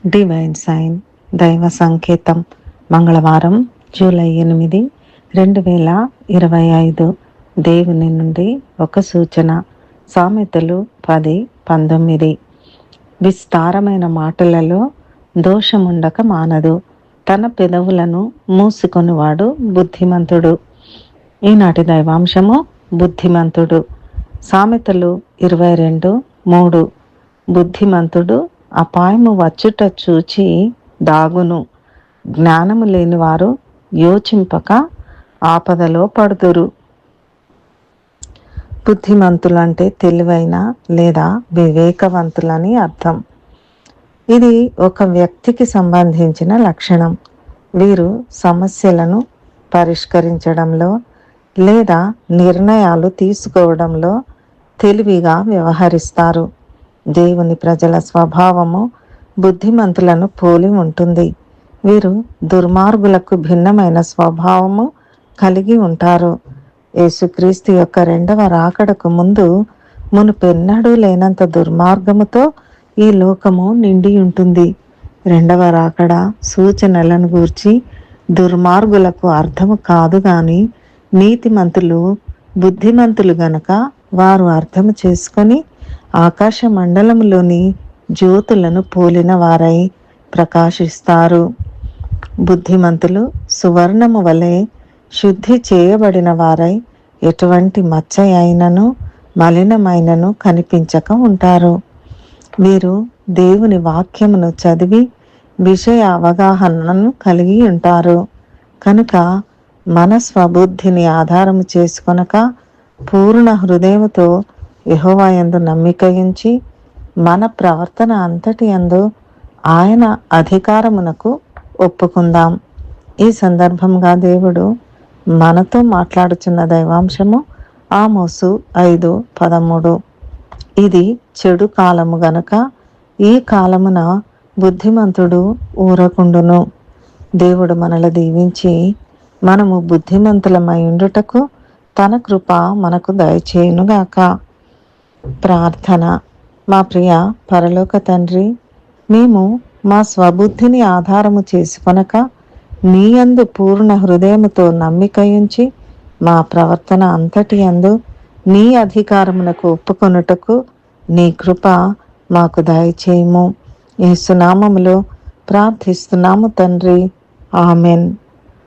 Divine sign దైవ సంకేతం మంగళవారం జూలై 8, 2025 దేవుని నుండి ఒక సూచన. సామెతలు 10:19. విస్తారమైన మాటలలో దోషముండక మానదు, తన పెదవులను మూసుకొనివాడు బుద్ధిమంతుడు. ఈనాటి దైవాంశము బుద్ధిమంతుడు. సామెతలు 22:3. బుద్ధిమంతుడు అపాయము వచ్చుట చూచి దాగును, జ్ఞానము లేనివారు యోచింపక ఆపదలో పడుదురు. బుద్ధిమంతులంటే తెలివైన లేదా వివేకవంతులని అర్థం. ఇది ఒక వ్యక్తికి సంబంధించిన లక్షణం. వీరు సమస్యలను పరిష్కరించడంలో లేదా నిర్ణయాలు తీసుకోవడంలో తెలివిగా వ్యవహరిస్తారు. దేవుని ప్రజల స్వభావము బుద్ధిమంతులను పోలి ఉంటుంది. వీరు దుర్మార్గులకు భిన్నమైన స్వభావము కలిగి ఉంటారు. యేసుక్రీస్తు యొక్క 2వ రాకడకు ముందు మునుపెన్నడూ లేనంత దుర్మార్గముతో ఈ లోకము నిండి ఉంటుంది. 2వ రాకడ సూచనలను గూర్చి దుర్మార్గులకు అర్థము కాదు గాని నీతిమంతులు బుద్ధిమంతులు గనక వారు అర్థము చేసుకొని ఆకాశ మండలములోని జ్యోతులను పోలిన వారై ప్రకాశిస్తారు. బుద్ధిమంతులు సువర్ణము వలె శుద్ధి చేయబడిన వారై ఎటువంటి మచ్చ అయినను మలినమైనను కనిపించక ఉంటారు. వీరు దేవుని వాక్యమును చదివి విషయ అవగాహనను కలిగి ఉంటారు. కనుక మన స్వబుద్ధిని ఆధారము చేసుకొనక పూర్ణ హృదయముతో యెహోవా యందు నమ్మిక ఉంచి మన ప్రవర్తన అంతటి యందు ఆయన అధికారమునకు ఒప్పుకుందాం. ఈ సందర్భంగా దేవుడు మనతో మాట్లాడుచున్న దైవాంశము ఆమోసు 5:13. ఇది చెడు కాలము గనుక ఈ కాలమున బుద్ధిమంతుడు ఊరకుండును. దేవుడు మనల్ని దీవించి మనము బుద్ధిమంతులమై ఉండుటకు తన కృప మనకు దయచేయునుగాక. ప్రార్థన. మా ప్రియ పరలోక తండ్రి, మేము మా స్వబుద్ధిని ఆధారము చేసుకొనక నీ యందు పూర్ణ హృదయముతో నమ్మిక ఉంచి మా ప్రవర్తన అంతటి యందు నీ అధికారమునకు ఒప్పుకొనుటకు నీ కృప మాకు దయచేయము. యేసు నామములో ప్రార్థిస్తున్నాము తండ్రి. ఆమెన్.